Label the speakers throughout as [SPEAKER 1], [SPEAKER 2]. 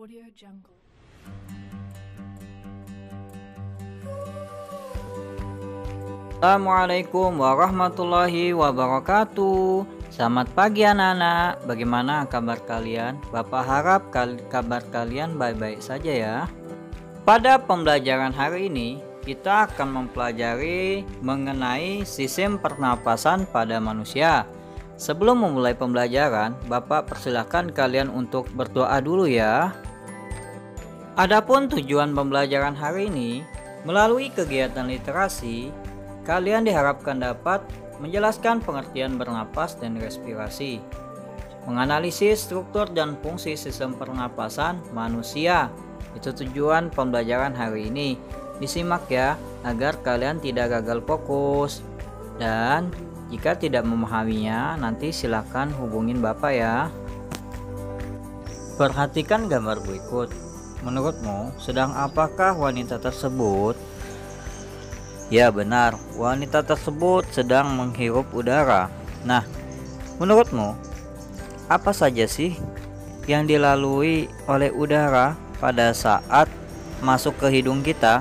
[SPEAKER 1] Audio Jungle.
[SPEAKER 2] Assalamualaikum warahmatullahi wabarakatuh. Selamat pagi anak-anak. Bagaimana kabar kalian? Bapak harap kabar kalian baik-baik saja ya. Pada pembelajaran hari ini kita akan mempelajari mengenai sistem pernapasan pada manusia. Sebelum memulai pembelajaran, Bapak persilahkan kalian untuk berdoa dulu ya. Adapun tujuan pembelajaran hari ini, melalui kegiatan literasi, kalian diharapkan dapat menjelaskan pengertian bernapas dan respirasi, menganalisis struktur dan fungsi sistem pernapasan manusia. Itu tujuan pembelajaran hari ini. Disimak ya, agar kalian tidak gagal fokus. Dan jika tidak memahaminya, nanti silakan hubungin Bapak ya. Perhatikan gambar berikut. Menurutmu, sedang apakah wanita tersebut? Ya benar, wanita tersebut sedang menghirup udara. Nah, menurutmu, apa saja sih yang dilalui oleh udara pada saat masuk ke hidung kita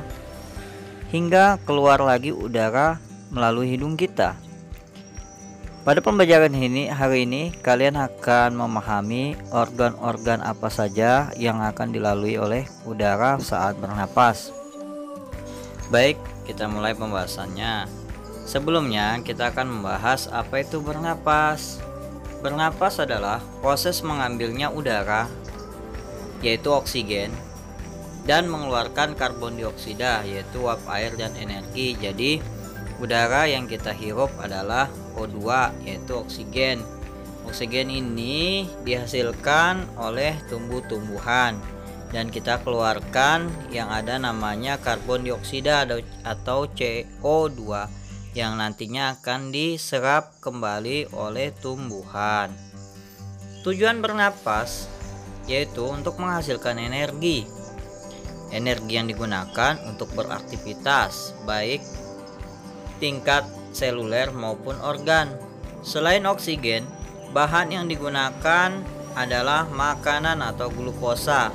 [SPEAKER 2] hingga keluar lagi udara melalui hidung kita? Pada pembelajaran hari ini kalian akan memahami organ-organ apa saja yang akan dilalui oleh udara saat bernapas. Baik, kita mulai pembahasannya. Sebelumnya kita akan membahas apa itu bernapas. Bernapas adalah proses mengambilnya udara, yaitu oksigen, dan mengeluarkan karbon dioksida, yaitu uap air dan energi. Jadi udara yang kita hirup adalah O2, yaitu oksigen. Oksigen ini dihasilkan oleh tumbuh-tumbuhan dan kita keluarkan yang ada namanya karbon dioksida atau CO2 yang nantinya akan diserap kembali oleh tumbuhan. Tujuan bernapas yaitu untuk menghasilkan energi. Energi yang digunakan untuk beraktivitas baik tingkat seluler maupun organ. Selain oksigen, bahan yang digunakan adalah makanan atau glukosa.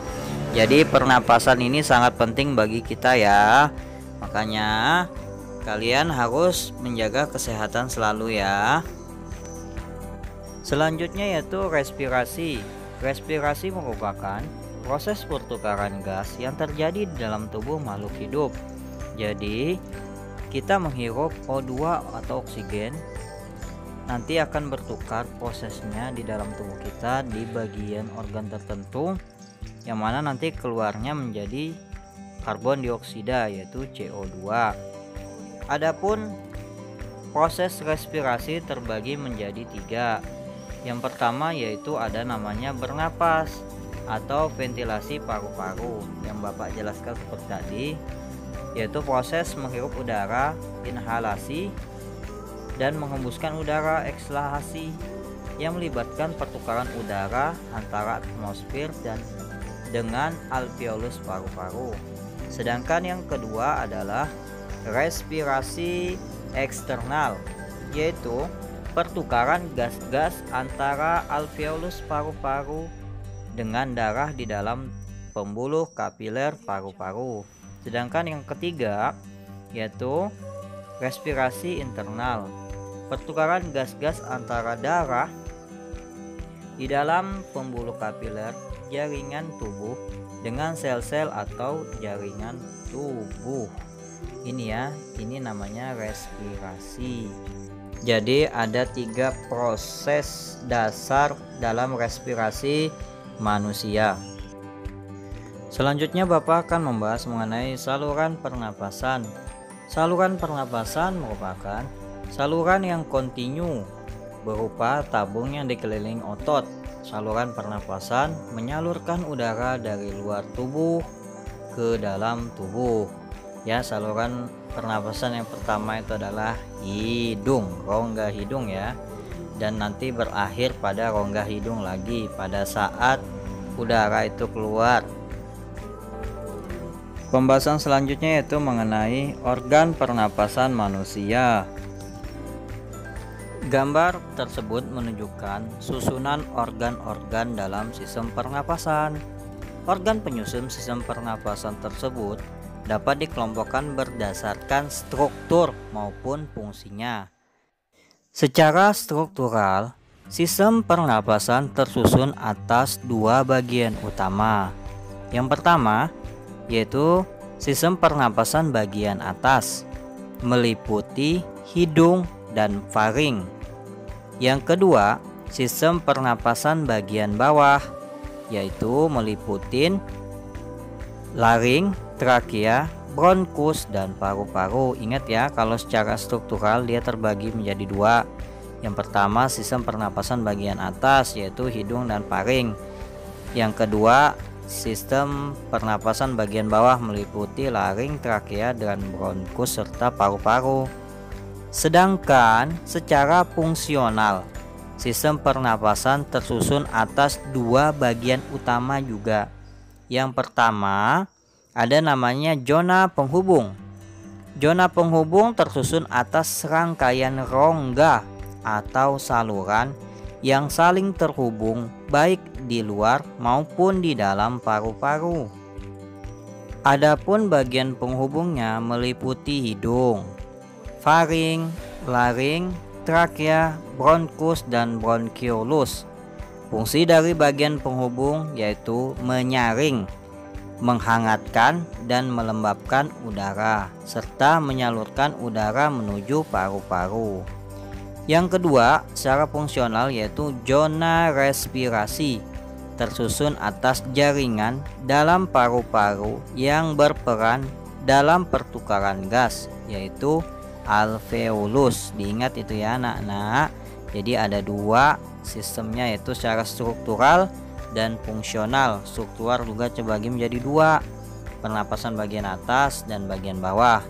[SPEAKER 2] Jadi pernapasan ini sangat penting bagi kita ya. Makanya kalian harus menjaga kesehatan selalu ya. Selanjutnya yaitu respirasi. Respirasi merupakan proses pertukaran gas yang terjadi di dalam tubuh makhluk hidup. Jadi kita menghirup O2 atau oksigen, nanti akan bertukar prosesnya di dalam tubuh kita di bagian organ tertentu, yang mana nanti keluarnya menjadi karbon dioksida yaitu CO2. Adapun proses respirasi terbagi menjadi 3. Yang pertama yaitu ada namanya bernapas atau ventilasi paru-paru yang Bapak jelaskan seperti tadi, yaitu proses menghirup udara inhalasi dan menghembuskan udara eksalasi yang melibatkan pertukaran udara antara atmosfer dan dengan alveolus paru-paru. Sedangkan yang kedua adalah respirasi eksternal, yaitu pertukaran gas-gas antara alveolus paru-paru dengan darah di dalam pembuluh kapiler paru-paru. Sedangkan yang ketiga yaitu respirasi internal, pertukaran gas-gas antara darah di dalam pembuluh kapiler jaringan tubuh dengan sel-sel atau jaringan tubuh. Ini ya, ini namanya respirasi. Jadi ada 3 proses dasar dalam respirasi manusia. Selanjutnya Bapak akan membahas mengenai saluran pernapasan. Saluran pernapasan merupakan saluran yang kontinu berupa tabung yang dikelilingi otot. Saluran pernapasan menyalurkan udara dari luar tubuh ke dalam tubuh. Ya, saluran pernapasan yang pertama itu adalah hidung, rongga hidung ya. Dan nanti berakhir pada rongga hidung lagi pada saat udara itu keluar. Pembahasan selanjutnya yaitu mengenai organ pernapasan manusia. Gambar tersebut menunjukkan susunan organ-organ dalam sistem pernapasan. Organ penyusun sistem pernapasan tersebut dapat dikelompokkan berdasarkan struktur maupun fungsinya. Secara struktural, sistem pernapasan tersusun atas dua bagian utama. Yang pertama yaitu sistem pernapasan bagian atas, meliputi hidung dan faring. Yang kedua, sistem pernapasan bagian bawah, yaitu meliputi laring, trakea, bronkus, dan paru-paru. Ingat ya, kalau secara struktural dia terbagi menjadi dua. Yang pertama sistem pernapasan bagian atas, yaitu hidung dan faring. Yang kedua sistem pernapasan bagian bawah, meliputi laring, trakea, dan bronkus serta paru-paru. Sedangkan secara fungsional, sistem pernapasan tersusun atas dua bagian utama juga. Yang pertama ada namanya zona penghubung. Zona penghubung tersusun atas rangkaian rongga atau saluran yang saling terhubung baik di luar maupun di dalam paru-paru. Adapun bagian penghubungnya meliputi hidung, faring, laring, trakea, bronkus, dan bronkiolus. Fungsi dari bagian penghubung yaitu menyaring, menghangatkan, dan melembabkan udara, serta menyalurkan udara menuju paru-paru. Yang kedua, secara fungsional yaitu zona respirasi, tersusun atas jaringan dalam paru-paru yang berperan dalam pertukaran gas, yaitu alveolus. Diingat itu ya anak-anak. Jadi ada dua sistemnya, yaitu secara struktural dan fungsional. Struktural juga terbagi menjadi dua, pernapasan bagian atas dan bagian bawah.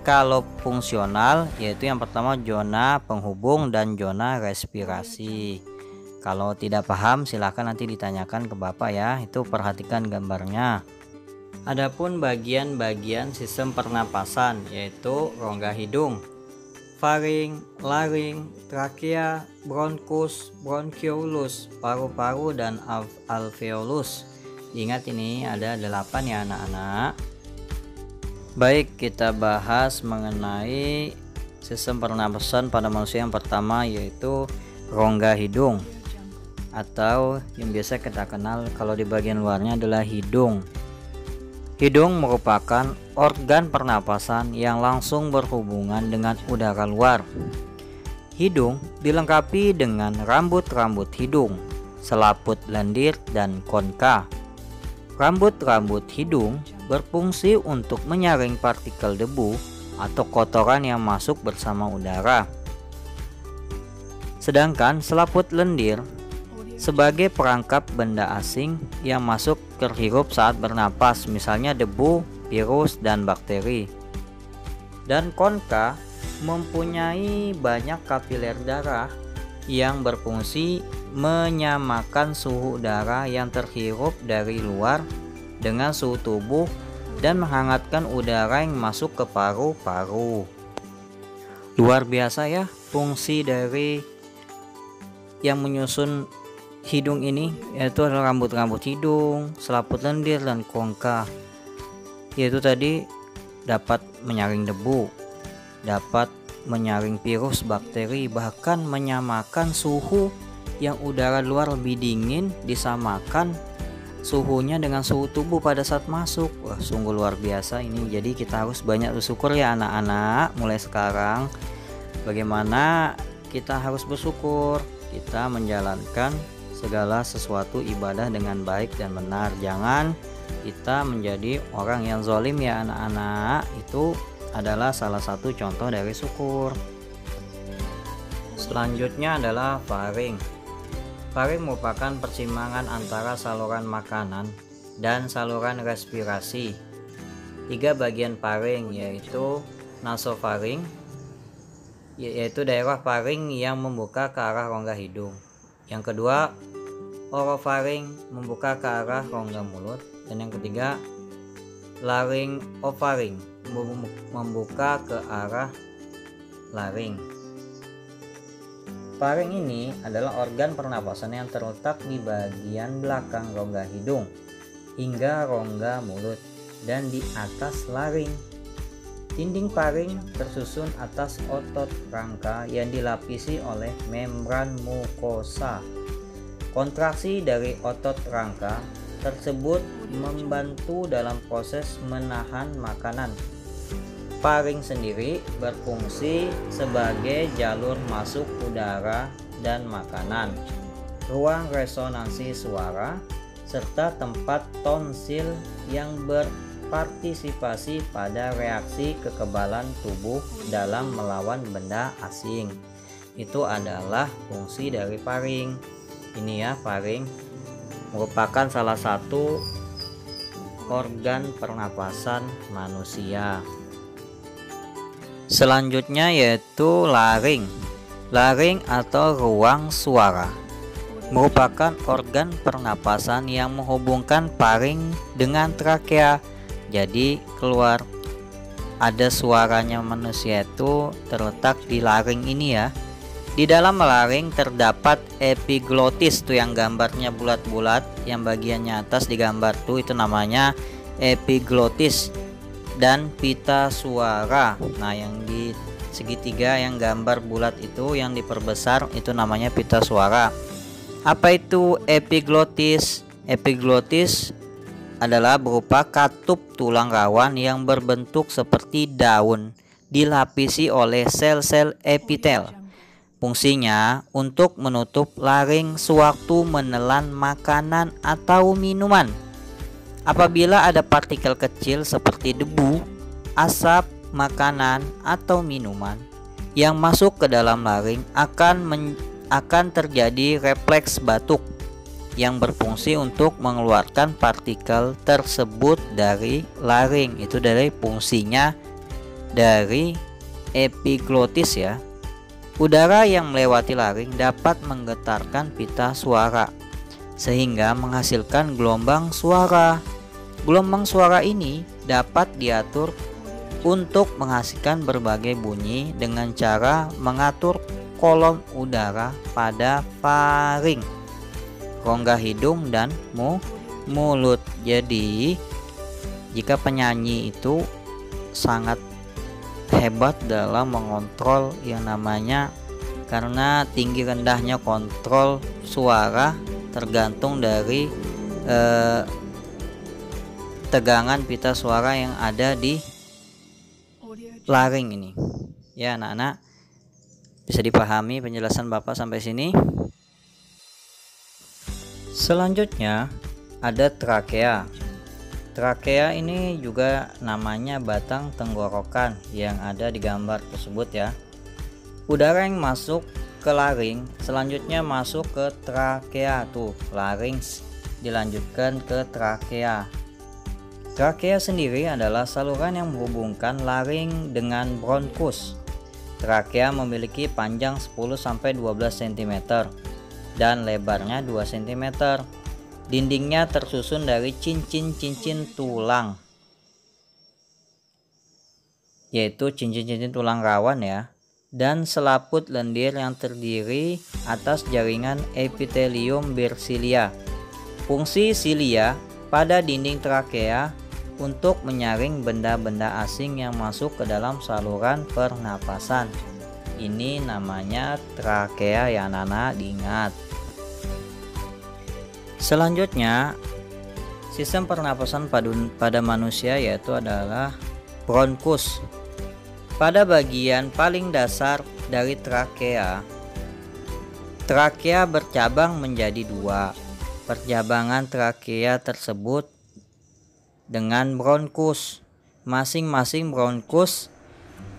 [SPEAKER 2] Kalau fungsional yaitu yang pertama zona penghubung dan zona respirasi. Kalau tidak paham silahkan nanti ditanyakan ke Bapak ya, itu perhatikan gambarnya. Adapun bagian-bagian sistem pernapasan yaitu rongga hidung, faring, laring, trakea, bronkus, bronkiolus, paru-paru, dan alveolus. Ingat ini ada 8 ya anak-anak. Baik, kita bahas mengenai sistem pernapasan pada manusia. Yang pertama yaitu rongga hidung, atau yang biasa kita kenal kalau di bagian luarnya adalah hidung. Hidung merupakan organ pernapasan yang langsung berhubungan dengan udara luar. Hidung dilengkapi dengan rambut-rambut hidung, selaput lendir, dan konka. Rambut-rambut hidung berfungsi untuk menyaring partikel debu atau kotoran yang masuk bersama udara. Sedangkan selaput lendir sebagai perangkap benda asing yang masuk terhirup saat bernapas, misalnya debu, virus, dan bakteri. Dan konka mempunyai banyak kapiler darah yang berfungsi menyamakan suhu udara yang terhirup dari luar dengan suhu tubuh dan menghangatkan udara yang masuk ke paru-paru. Luar biasa ya fungsi dari yang menyusun hidung ini, yaitu adalah rambut-rambut hidung, selaput lendir, dan konka. Yaitu tadi dapat menyaring debu, dapat menyaring virus, bakteri, bahkan menyamakan suhu yang udara luar lebih dingin disamakan suhunya dengan suhu tubuh pada saat masuk. Wah, sungguh luar biasa ini. Jadi kita harus banyak bersyukur ya anak-anak mulai sekarang. Bagaimana kita harus bersyukur, kita menjalankan segala sesuatu ibadah dengan baik dan benar. Jangan kita menjadi orang yang zalim ya anak-anak. Itu adalah salah satu contoh dari syukur. Selanjutnya adalah faring. Faring merupakan persimpangan antara saluran makanan dan saluran respirasi. 3 bagian faring yaitu nasofaring, yaitu daerah faring yang membuka ke arah rongga hidung. Yang kedua, orofaring membuka ke arah rongga mulut. Dan yang ketiga, laryngofaring membuka ke arah laring. Faring ini adalah organ pernapasan yang terletak di bagian belakang rongga hidung. hingga rongga mulut dan di atas laring. Dinding paring tersusun atas otot rangka yang dilapisi oleh membran mukosa. Kontraksi dari otot rangka tersebut membantu dalam proses menahan makanan. Paring sendiri berfungsi sebagai jalur masuk udara dan makanan, ruang resonansi suara, serta tempat tonsil yang berpartisipasi pada reaksi kekebalan tubuh dalam melawan benda asing. Itu adalah fungsi dari paring. Ini ya, paring merupakan salah satu organ pernapasan manusia. Selanjutnya yaitu laring. Laring atau ruang suara merupakan organ pernapasan yang menghubungkan paring dengan trakea. Jadi keluar ada suaranya manusia itu terletak di laring ini ya. Di dalam laring terdapat epiglotis tuh yang gambarnya bulat-bulat, yang bagiannya atas digambar tuh itu namanya epiglotis, dan pita suara. Nah, yang di segitiga yang gambar bulat itu yang diperbesar itu namanya pita suara. Apa itu epiglotis? Epiglotis adalah berupa katup tulang rawan yang berbentuk seperti daun, dilapisi oleh sel-sel epitel. Fungsinya untuk menutup laring sewaktu menelan makanan atau minuman. Apabila ada partikel kecil seperti debu, asap, makanan atau minuman yang masuk ke dalam laring akan terjadi refleks batuk yang berfungsi untuk mengeluarkan partikel tersebut dari laring. Itu dari fungsinya dari epiglotis ya. Udara yang melewati laring dapat menggetarkan pita suara sehingga menghasilkan gelombang suara. Gelombang suara ini dapat diatur untuk menghasilkan berbagai bunyi dengan cara mengatur kolom udara pada faring, rongga hidung dan mulut. Jadi jika penyanyi itu sangat hebat dalam mengontrol yang namanya, karena tinggi rendahnya kontrol suara tergantung dari tegangan pita suara yang ada di laring ini. Ya anak-anak, bisa dipahami penjelasan Bapak sampai sini? Selanjutnya ada trakea. Trakea ini juga namanya batang tenggorokan yang ada di gambar tersebut ya. Udara yang masuk ke laring selanjutnya masuk ke trakea tuh. Laring dilanjutkan ke trakea. Trakea sendiri adalah saluran yang menghubungkan laring dengan bronkus. Trakea memiliki panjang 10-12 cm dan lebarnya 2 cm. Dindingnya tersusun dari cincin-cincin tulang, yaitu cincin-cincin tulang rawan ya, dan selaput lendir yang terdiri atas jaringan epitelium bersilia. Fungsi silia pada dinding trakea untuk menyaring benda-benda asing yang masuk ke dalam saluran pernapasan. Ini namanya trakea ya anak-anak, diingat. Selanjutnya, sistem pernapasan pada manusia yaitu adalah bronkus. Pada bagian paling dasar dari trakea bercabang menjadi dua. Percabangan trakea tersebut dengan bronkus. Masing-masing bronkus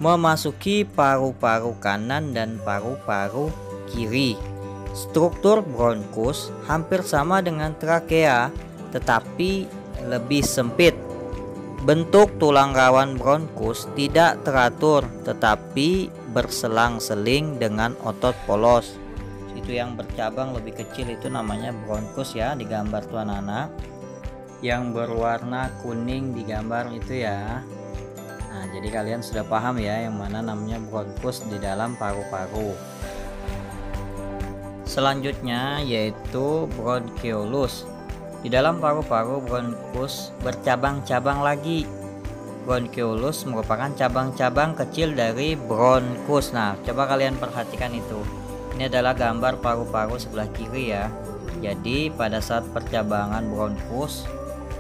[SPEAKER 2] memasuki paru-paru kanan dan paru-paru kiri. Struktur bronkus hampir sama dengan trakea, tetapi lebih sempit. Bentuk tulang rawan bronkus tidak teratur, tetapi berselang-seling dengan otot polos. Itu yang bercabang lebih kecil itu namanya bronkus ya, digambar tuh anak-anak. Yang berwarna kuning digambar itu ya. Nah, jadi kalian sudah paham ya yang mana namanya bronkus di dalam paru-paru. Selanjutnya yaitu bronchiolus. Di dalam paru-paru bronkus bercabang-cabang lagi. Bronkiolus merupakan cabang-cabang kecil dari bronkus. Nah, coba kalian perhatikan itu. Ini adalah gambar paru-paru sebelah kiri ya. Jadi pada saat percabangan bronkus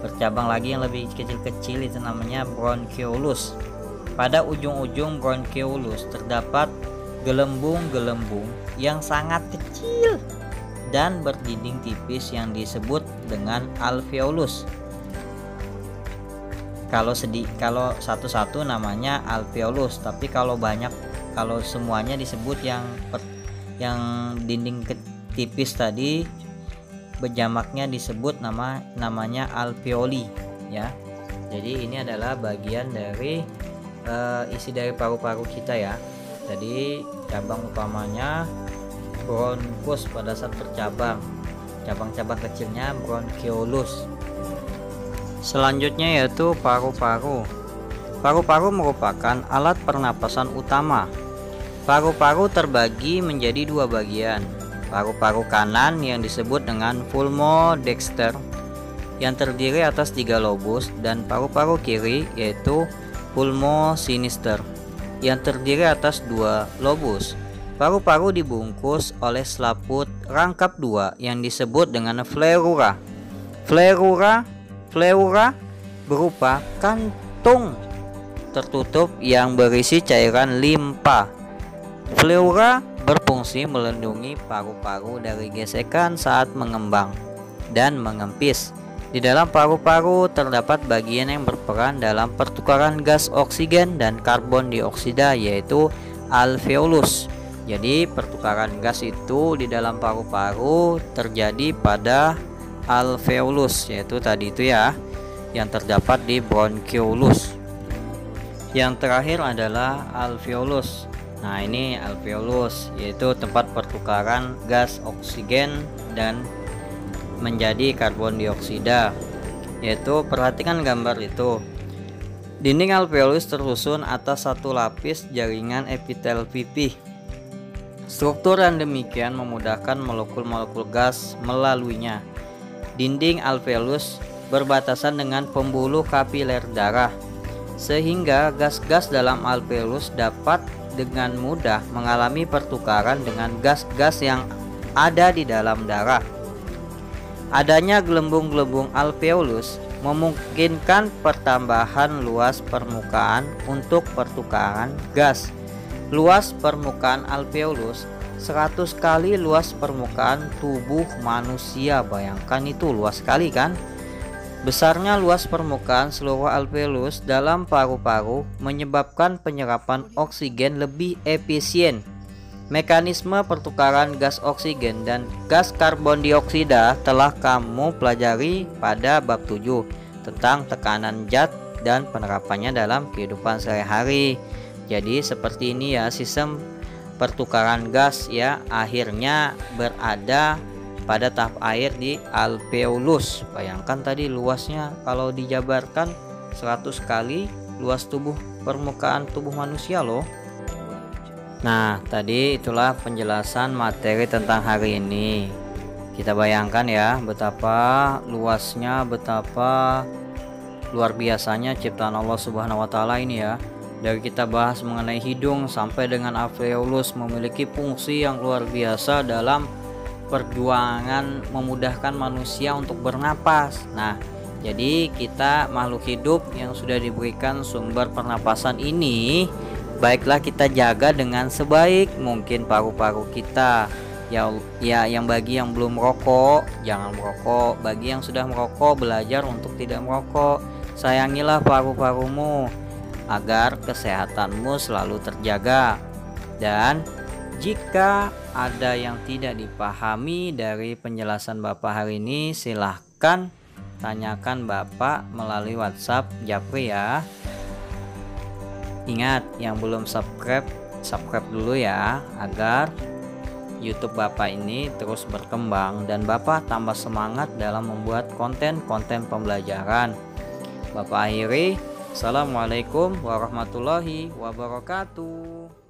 [SPEAKER 2] bercabang lagi yang lebih kecil-kecil, itu namanya bronkiolus. Pada ujung-ujung bronkiolus terdapat gelembung-gelembung yang sangat kecil dan berdinding tipis yang disebut dengan alveolus. Kalau satu-satu namanya alveolus, tapi kalau semuanya disebut yang dinding tipis tadi, berjamaknya disebut namanya alveoli ya. Jadi ini adalah bagian dari isi dari paru-paru kita ya. Jadi cabang utamanya bronkus pada saat bercabang, cabang-cabang kecilnya bronkiolus. Selanjutnya yaitu paru-paru. Paru-paru merupakan alat pernapasan utama. Paru-paru terbagi menjadi dua bagian. Paru-paru kanan yang disebut dengan pulmodexter yang terdiri atas 3 lobus, dan paru-paru kiri yaitu pulmosinister yang terdiri atas 2 lobus. Paru-paru dibungkus oleh selaput rangkap 2 yang disebut dengan pleura. Pleura berupa kantung tertutup yang berisi cairan limpa. Pleura berfungsi melindungi paru-paru dari gesekan saat mengembang dan mengempis. Di dalam paru-paru terdapat bagian yang berperan dalam pertukaran gas oksigen dan karbon dioksida, yaitu alveolus. Jadi pertukaran gas itu di dalam paru-paru terjadi pada alveolus, yaitu tadi itu ya, yang terdapat di bronkiolus. Yang terakhir adalah alveolus. Nah, ini alveolus, yaitu tempat pertukaran gas oksigen dan menjadi karbon dioksida. Yaitu perhatikan gambar itu. Dinding alveolus tersusun atas satu lapis jaringan epitel pipih. Struktur yang demikian memudahkan molekul-molekul gas melaluinya. Dinding alveolus berbatasan dengan pembuluh kapiler darah, sehingga gas-gas dalam alveolus dapat dengan mudah mengalami pertukaran dengan gas-gas yang ada di dalam darah. Adanya gelembung-gelembung alveolus memungkinkan pertambahan luas permukaan untuk pertukaran gas. Luas permukaan alveolus 100 kali luas permukaan tubuh manusia. Bayangkan, itu luas sekali kan? Besarnya luas permukaan seluruh alveolus dalam paru-paru menyebabkan penyerapan oksigen lebih efisien. Mekanisme pertukaran gas oksigen dan gas karbon dioksida telah kamu pelajari pada bab 7 tentang tekanan zat dan penerapannya dalam kehidupan sehari-hari. Jadi seperti ini ya sistem pertukaran gas ya, akhirnya berada pada tahap air di alveolus. Bayangkan tadi luasnya kalau dijabarkan 100 kali luas permukaan tubuh manusia loh. Nah, tadi itulah penjelasan materi tentang hari ini. Kita bayangkan ya betapa luasnya, betapa luar biasanya ciptaan Allah Subhanahu wa taala ini ya. Dari kita bahas mengenai hidung sampai dengan alveolus memiliki fungsi yang luar biasa dalam perjuangan memudahkan manusia untuk bernapas. Nah, jadi kita makhluk hidup yang sudah diberikan sumber pernapasan ini, baiklah kita jaga dengan sebaik mungkin paru-paru kita. Ya, yang bagi yang belum merokok jangan merokok, bagi yang sudah merokok belajar untuk tidak merokok. Sayangilah paru-parumu agar kesehatanmu selalu terjaga. Dan jika ada yang tidak dipahami dari penjelasan Bapak hari ini, silahkan tanyakan Bapak melalui WhatsApp Japri ya. Ingat, yang belum subscribe dulu ya, agar YouTube Bapak ini terus berkembang dan Bapak tambah semangat dalam membuat konten-konten pembelajaran. Bapak akhiri, Assalamualaikum warahmatullahi wabarakatuh.